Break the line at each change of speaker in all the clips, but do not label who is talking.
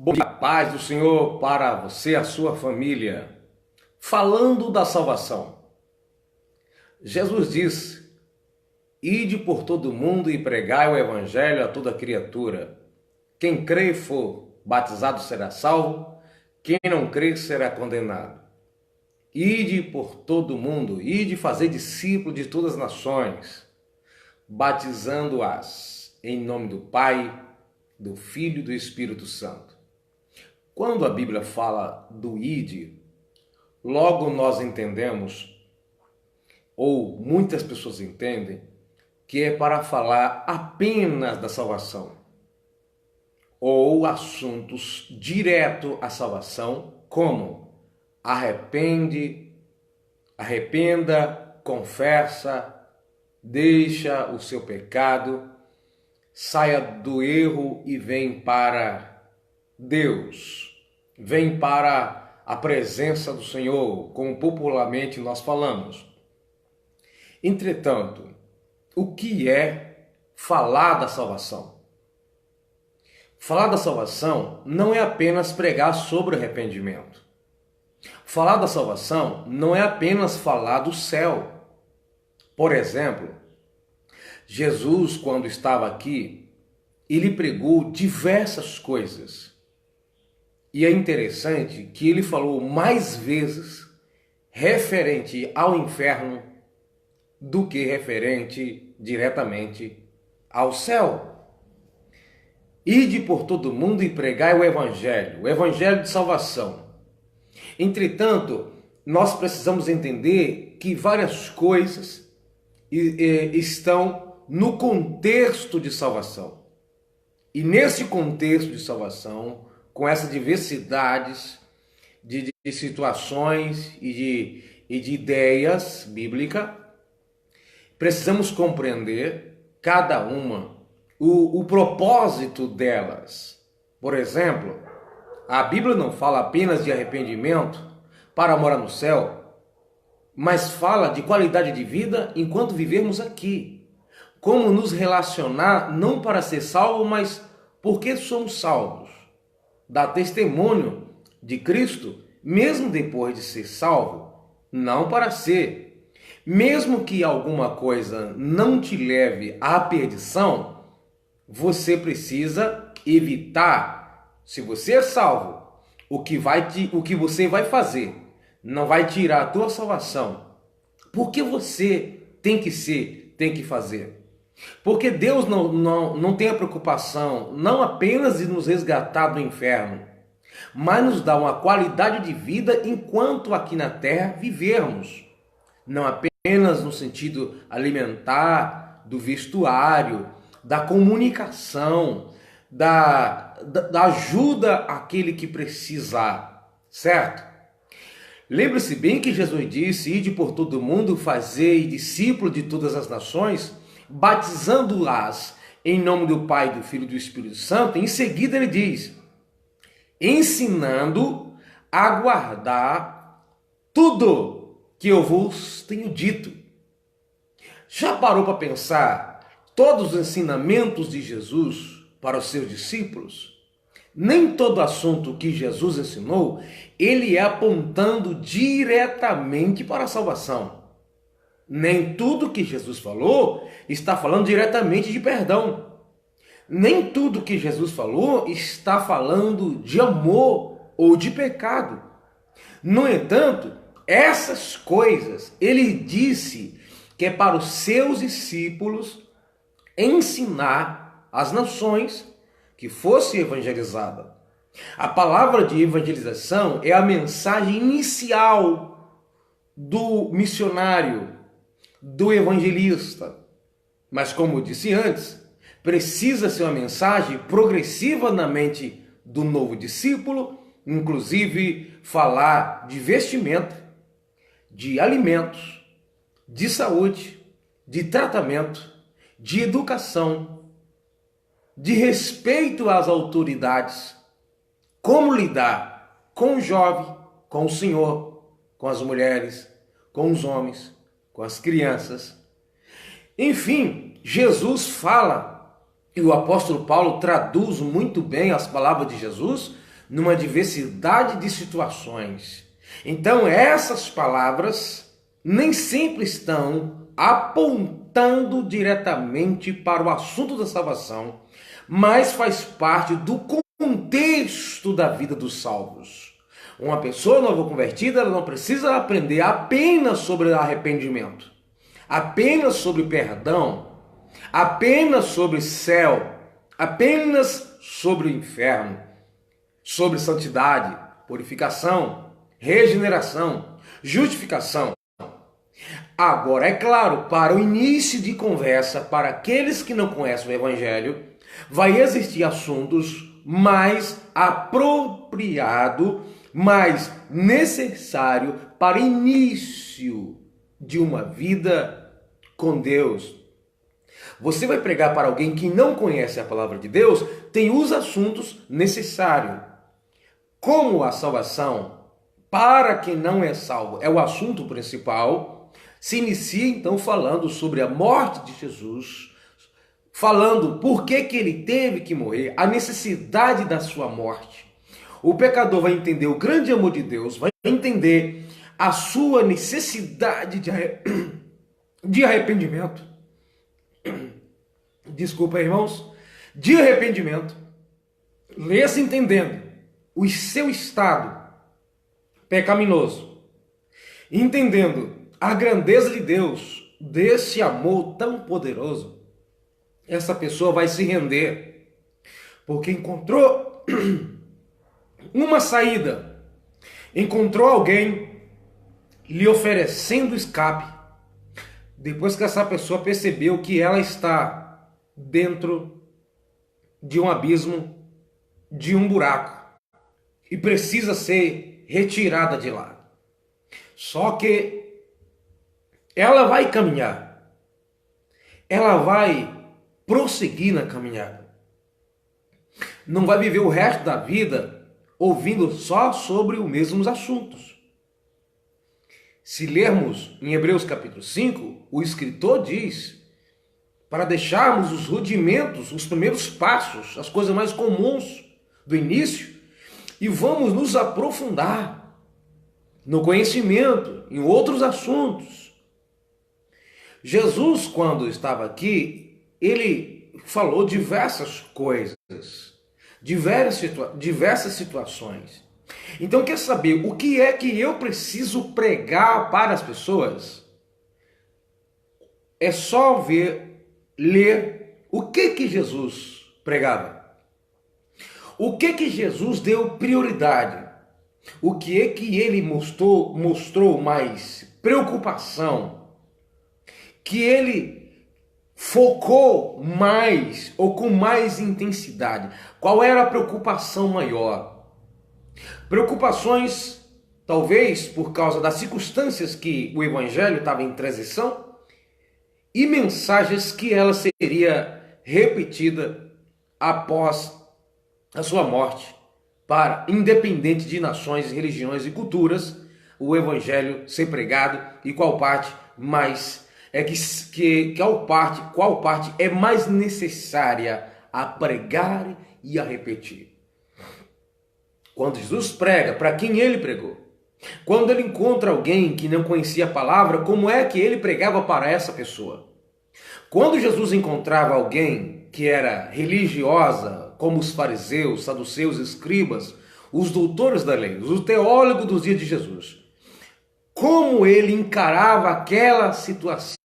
Bom dia, paz do Senhor para você e a sua família. Falando da salvação, Jesus diz: ide por todo o mundo e pregai o evangelho a toda criatura. Quem crê e for batizado será salvo, quem não crer será condenado. Ide por todo o mundo, ide fazer discípulo de todas as nações, batizando-as em nome do Pai, do Filho e do Espírito Santo. Quando a Bíblia fala do ide, logo nós entendemos, ou muitas pessoas entendem, que é para falar apenas da salvação, ou assuntos direto à salvação, como arrependa, confessa, deixa o seu pecado, saia do erro e vem para Deus, vem para a presença do Senhor, como popularmente nós falamos. Entretanto, o que é falar da salvação? Falar da salvação não é apenas pregar sobre arrependimento. Falar da salvação não é apenas falar do céu. Por exemplo, Jesus, quando estava aqui, ele pregou diversas coisas. E é interessante que ele falou mais vezes referente ao inferno do que referente diretamente ao céu. Ide por todo mundo e pregai o evangelho de salvação. Entretanto, nós precisamos entender que várias coisas estão no contexto de salvação. E nesse contexto de salvação, com essas diversidades de situações e de ideias bíblicas, precisamos compreender cada uma, o propósito delas. Por exemplo, a Bíblia não fala apenas de arrependimento para morar no céu, mas fala de qualidade de vida enquanto vivermos aqui. Como nos relacionar não para ser salvo, mas porque somos salvos. Dá testemunho de Cristo, mesmo depois de ser salvo, não para ser. Mesmo que alguma coisa não te leve à perdição, você precisa evitar. Se você é salvo, o que você vai fazer não vai tirar a tua salvação. Porque você tem que fazer. Porque Deus não tem a preocupação não apenas de nos resgatar do inferno, mas nos dá uma qualidade de vida enquanto aqui na terra vivermos. Não apenas no sentido alimentar, do vestuário, da comunicação, da ajuda àquele que precisar, certo? Lembre-se bem que Jesus disse: ide por todo mundo, fazei discípulo de todas as nações, batizando-as em nome do Pai, do Filho e do Espírito Santo. Em seguida ele diz: ensinando a guardar tudo que eu vos tenho dito. Já parou para pensar todos os ensinamentos de Jesus para os seus discípulos? Nem todo assunto que Jesus ensinou, ele é apontando diretamente para a salvação. Nem tudo que Jesus falou está falando diretamente de perdão. Nem tudo que Jesus falou está falando de amor ou de pecado. No entanto, essas coisas ele disse que é para os seus discípulos ensinar as nações que fosse evangelizada. A palavra de evangelização é a mensagem inicial do missionário, do evangelista. Mas como eu disse antes, precisa ser uma mensagem progressiva na mente do novo discípulo, inclusive falar de vestimenta, de alimentos, de saúde, de tratamento, de educação, de respeito às autoridades, como lidar com o jovem, com o senhor, com as mulheres, com os homens, com as crianças. Enfim, Jesus fala, e o apóstolo Paulo traduz muito bem as palavras de Jesus, numa diversidade de situações. Então, essas palavras nem sempre estão apontando diretamente para o assunto da salvação, mas faz parte do contexto da vida dos salvos. Uma pessoa nova convertida, ela não precisa aprender apenas sobre arrependimento, apenas sobre perdão, apenas sobre céu, apenas sobre o inferno, sobre santidade, purificação, regeneração, justificação. Agora, é claro, para o início de conversa, para aqueles que não conhecem o Evangelho, vai existir assuntos mais apropriados, mais necessário para início de uma vida com Deus. Você vai pregar para alguém que não conhece a palavra de Deus, tem os assuntos necessários. Como a salvação para quem não é salvo é o assunto principal, se inicia então falando sobre a morte de Jesus, falando por que ele teve que morrer, a necessidade da sua morte. O pecador vai entender o grande amor de Deus, vai entender a sua necessidade de arrependimento. Desculpa, irmãos. De arrependimento. Leia-se entendendo o seu estado pecaminoso. Entendendo a grandeza de Deus, desse amor tão poderoso. Essa pessoa vai se render, porque encontrou uma saída, encontrou alguém lhe oferecendo escape, depois que essa pessoa percebeu que ela está dentro de um abismo, de um buraco, e precisa ser retirada de lá. Só que ela vai caminhar, ela vai prosseguir na caminhada. Não vai viver o resto da vida ouvindo só sobre os mesmos assuntos. Se lermos em Hebreus capítulo 5, o escritor diz para deixarmos os rudimentos, os primeiros passos, as coisas mais comuns do início, e vamos nos aprofundar no conhecimento, em outros assuntos. Jesus, quando estava aqui, ele falou diversas coisas, diversas situações. Então, quer saber o que é que eu preciso pregar para as pessoas? É só ler o que Jesus pregava. O que Jesus deu prioridade? O que é que ele mostrou mais preocupação? Que ele focou mais ou com mais intensidade? Qual era a preocupação maior? Preocupações, talvez por causa das circunstâncias que o evangelho estava em transição, e mensagens que ela seria repetida após a sua morte, para, independente de nações, religiões e culturas, o evangelho ser pregado, e qual parte é mais necessária a pregar e a repetir. Quando Jesus prega, para quem ele pregou? Quando ele encontra alguém que não conhecia a palavra, como é que ele pregava para essa pessoa? Quando Jesus encontrava alguém que era religiosa, como os fariseus, saduceus, escribas, os doutores da lei, os teólogos dos dias de Jesus, como ele encarava aquela situação?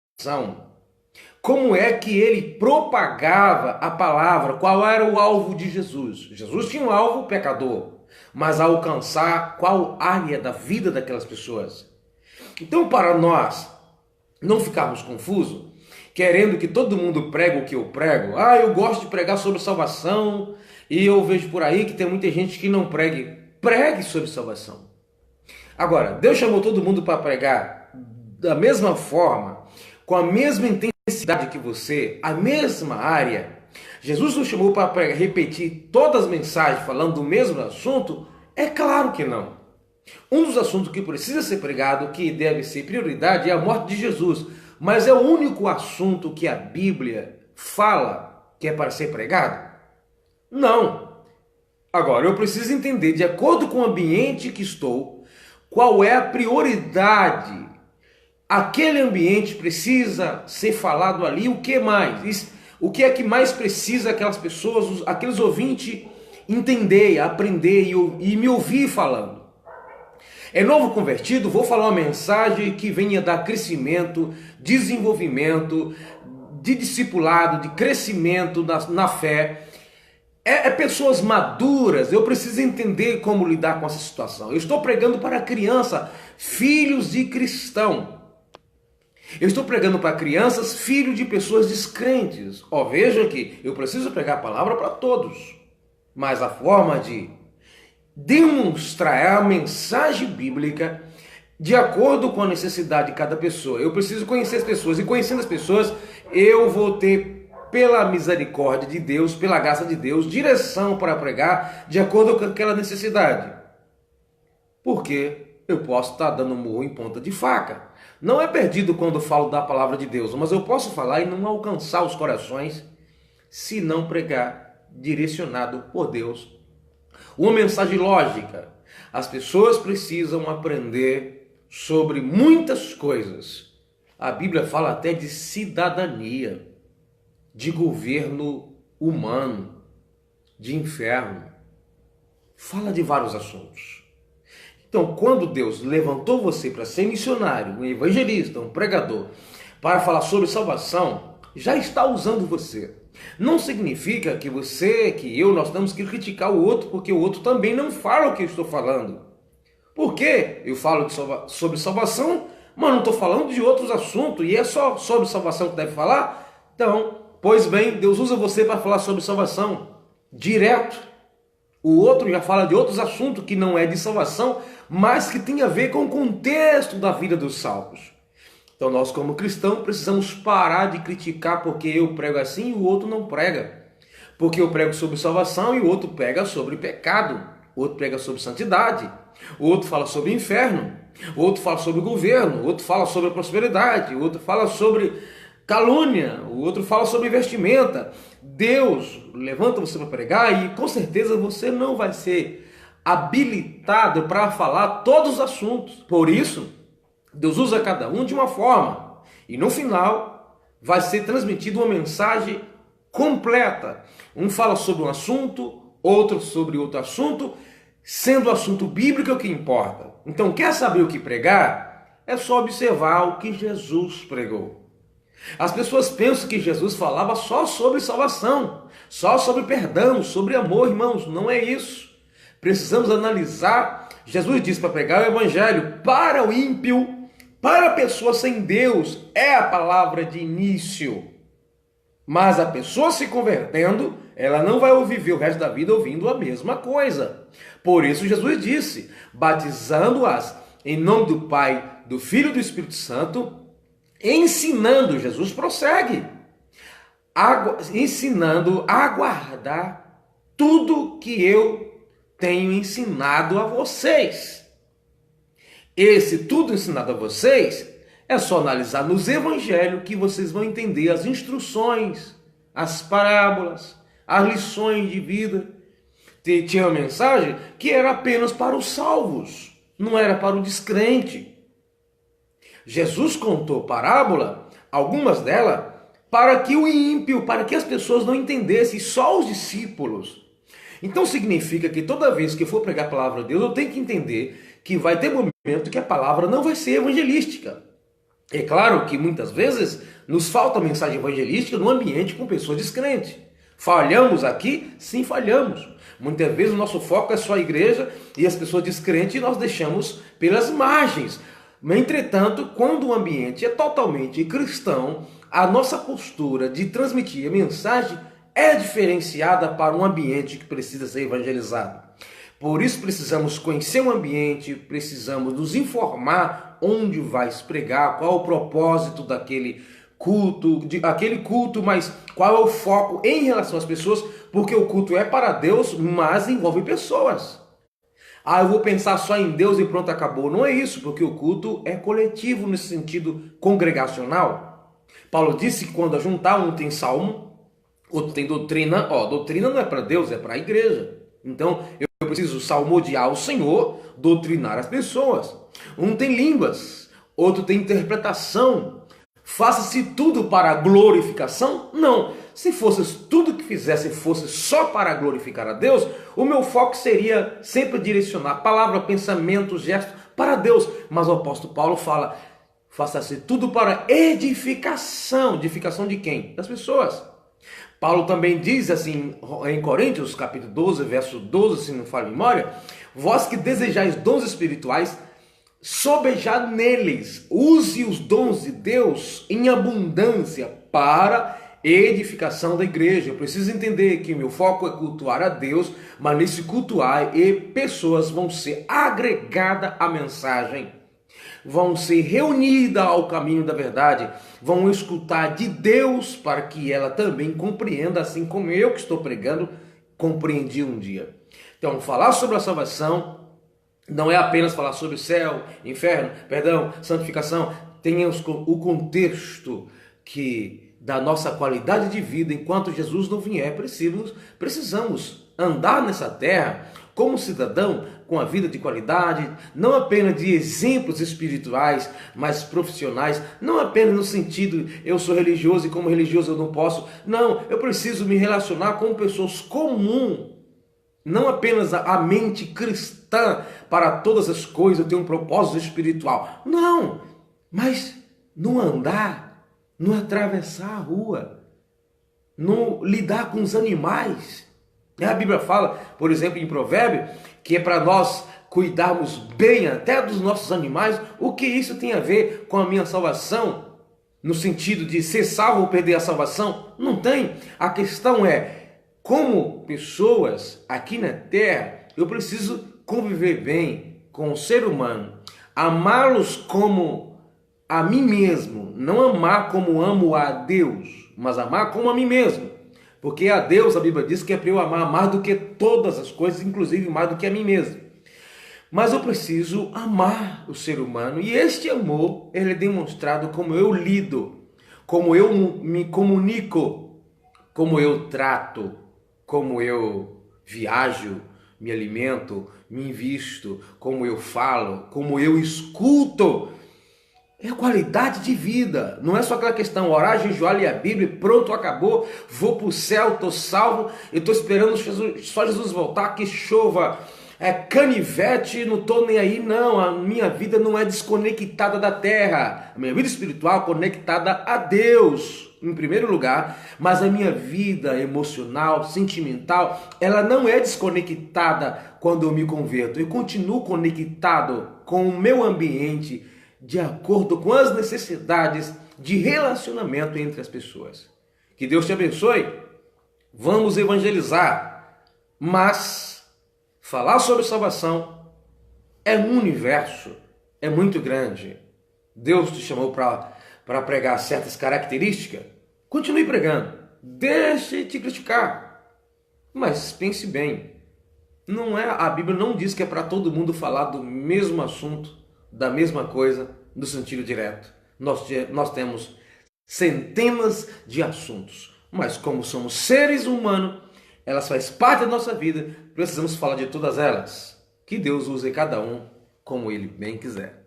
Como é que ele propagava a palavra? Qual era o alvo de Jesus? Jesus tinha um alvo pecador, mas a alcançar qual área da vida daquelas pessoas? Então, para nós não ficarmos confusos, querendo que todo mundo pregue o que eu prego, eu gosto de pregar sobre salvação, e eu vejo por aí que tem muita gente que não pregue sobre salvação. Agora, Deus chamou todo mundo para pregar da mesma forma, com a mesma intensidade que você, a mesma área. Jesus nos chamou para repetir todas as mensagens falando do mesmo assunto? É claro que não. Um dos assuntos que precisa ser pregado, que deve ser prioridade, é a morte de Jesus. Mas é o único assunto que a Bíblia fala que é para ser pregado? Não. Agora, eu preciso entender, de acordo com o ambiente que estou, qual é a prioridade. Aquele ambiente precisa ser falado ali, o que mais? O que é que mais precisa aquelas pessoas, aqueles ouvintes, entender, aprender e me ouvir falando? É novo convertido, vou falar uma mensagem que venha dar crescimento, desenvolvimento, de discipulado, de crescimento na fé. É pessoas maduras, eu preciso entender como lidar com essa situação. Eu estou pregando para criança, filhos de cristão. Eu estou pregando para crianças, filhos de pessoas descrentes. Veja que eu preciso pregar a palavra para todos. Mas a forma de demonstrar a mensagem bíblica de acordo com a necessidade de cada pessoa. Eu preciso conhecer as pessoas, e conhecendo as pessoas, eu vou ter, pela misericórdia de Deus, pela graça de Deus, direção para pregar de acordo com aquela necessidade. Porque eu posso estar dando murro em ponta de faca. Não é perdido quando falo da palavra de Deus, mas eu posso falar e não alcançar os corações se não pregar direcionado por Deus. Uma mensagem lógica. As pessoas precisam aprender sobre muitas coisas. A Bíblia fala até de cidadania, de governo humano, de inferno. Fala de vários assuntos. Então, quando Deus levantou você para ser missionário, um evangelista, um pregador, para falar sobre salvação, já está usando você. Não significa que nós temos que criticar o outro, porque o outro também não fala o que eu estou falando. Por quê? Eu falo sobre salvação, mas não estou falando de outros assuntos, e é só sobre salvação que deve falar? Então, pois bem, Deus usa você para falar sobre salvação, direto. O outro já fala de outros assuntos que não é de salvação, mas que tem a ver com o contexto da vida dos salvos. Então nós, como cristãos, precisamos parar de criticar porque eu prego assim e o outro não prega. Porque eu prego sobre salvação e o outro prega sobre pecado. O outro prega sobre santidade. O outro fala sobre inferno. O outro fala sobre governo. O outro fala sobre prosperidade. O outro fala sobre calúnia. O outro fala sobre vestimenta. Deus levanta você para pregar e com certeza você não vai ser habilitado para falar todos os assuntos. Por isso, Deus usa cada um de uma forma. E no final, vai ser transmitida uma mensagem completa. Um fala sobre um assunto, outro sobre outro assunto, sendo o assunto bíblico o que importa. Então, quer saber o que pregar? É só observar o que Jesus pregou. As pessoas pensam que Jesus falava só sobre salvação, só sobre perdão, sobre amor, irmãos. Não é isso. Precisamos analisar. Jesus disse para pregar o evangelho para o ímpio, para a pessoa sem Deus, é a palavra de início. Mas a pessoa se convertendo, ela não vai viver o resto da vida ouvindo a mesma coisa. Por isso Jesus disse, batizando-as em nome do Pai, do Filho e do Espírito Santo, ensinando, Jesus prossegue, ensinando a guardar tudo que eu tenho ensinado a vocês. Esse tudo ensinado a vocês é só analisar nos evangelhos que vocês vão entender as instruções, as parábolas, as lições de vida. Tinha uma mensagem que era apenas para os salvos, não era para o descrente. Jesus contou parábola, algumas delas, para que o ímpio, para que as pessoas não entendessem, só os discípulos. Então significa que toda vez que eu for pregar a palavra de Deus, eu tenho que entender que vai ter momento que a palavra não vai ser evangelística. É claro que muitas vezes nos falta mensagem evangelística no ambiente com pessoas descrentes. Falhamos aqui? Sim, falhamos. Muitas vezes o nosso foco é só a igreja e as pessoas descrentes nós deixamos pelas margens. Entretanto, quando o ambiente é totalmente cristão, a nossa postura de transmitir a mensagem é diferenciada para um ambiente que precisa ser evangelizado. Por isso precisamos conhecer o ambiente, precisamos nos informar onde vai se pregar, qual o propósito daquele culto, mas qual é o foco em relação às pessoas, porque o culto é para Deus, mas envolve pessoas. Eu vou pensar só em Deus e pronto, acabou. Não é isso, porque o culto é coletivo nesse sentido congregacional. Paulo disse que quando juntar, um tem salmo, outro tem doutrina. Doutrina não é para Deus, é para a igreja. Então eu preciso salmodiar o Senhor, doutrinar as pessoas. Um tem línguas, outro tem interpretação. Faça-se tudo para a glorificação? Não. Se fosse tudo que fizesse fosse só para glorificar a Deus, o meu foco seria sempre direcionar palavra, pensamento, gesto para Deus. Mas o apóstolo Paulo fala, faça-se tudo para edificação. Edificação de quem? Das pessoas. Paulo também diz assim em Coríntios, capítulo 12, verso 12, se não falha a memória, vós que desejais dons espirituais, sobejar neles, use os dons de Deus em abundância para edificação da igreja. Eu preciso entender que meu foco é cultuar a Deus, mas nesse cultuar pessoas vão ser agregadas à mensagem, vão ser reunidas ao caminho da verdade, vão escutar de Deus para que ela também compreenda, assim como eu que estou pregando, compreendi um dia. Então, falar sobre a salvação não é apenas falar sobre céu, inferno, perdão, santificação. Tenhamos o contexto que da nossa qualidade de vida, enquanto Jesus não vier, precisamos andar nessa terra como cidadão com a vida de qualidade, não apenas de exemplos espirituais, mas profissionais, não apenas no sentido eu sou religioso e como religioso eu não posso. Não, eu preciso me relacionar com pessoas comuns. Não apenas a mente cristã para todas as coisas, eu tenho um propósito espiritual. Não, mas no andar, no atravessar a rua, no lidar com os animais. A Bíblia fala, por exemplo, em Provérbio, que é para nós cuidarmos bem até dos nossos animais. O que isso tem a ver com a minha salvação? No sentido de ser salvo ou perder a salvação? Não tem. A questão é, como pessoas aqui na terra, eu preciso conviver bem com o ser humano, amá-los como a mim mesmo, não amar como amo a Deus, mas amar como a mim mesmo, porque a Deus, a Bíblia diz que é para eu amar mais do que todas as coisas, inclusive mais do que a mim mesmo. Mas eu preciso amar o ser humano, e este amor ele é demonstrado como eu lido, como eu me comunico, como eu trato, como eu viajo, me alimento, me invisto, como eu falo, como eu escuto. É qualidade de vida. Não é só aquela questão, orar, jejuar, ler a Bíblia, pronto, acabou, vou para o céu, estou salvo, eu estou esperando só Jesus voltar, que chova, canivete, não estou nem aí. Não, a minha vida não é desconectada da terra. A minha vida espiritual é conectada a Deus, em primeiro lugar, mas a minha vida emocional, sentimental, ela não é desconectada quando eu me converto. Eu continuo conectado com o meu ambiente, de acordo com as necessidades de relacionamento entre as pessoas. Que Deus te abençoe. Vamos evangelizar, mas falar sobre salvação é um universo, é muito grande. Deus te chamou para pregar certas características, continue pregando, deixe de criticar, mas pense bem, a Bíblia não diz que é para todo mundo falar do mesmo assunto, da mesma coisa, no sentido direto. Nós temos centenas de assuntos, mas como somos seres humanos, elas fazem parte da nossa vida, precisamos falar de todas elas. Que Deus use cada um como Ele bem quiser.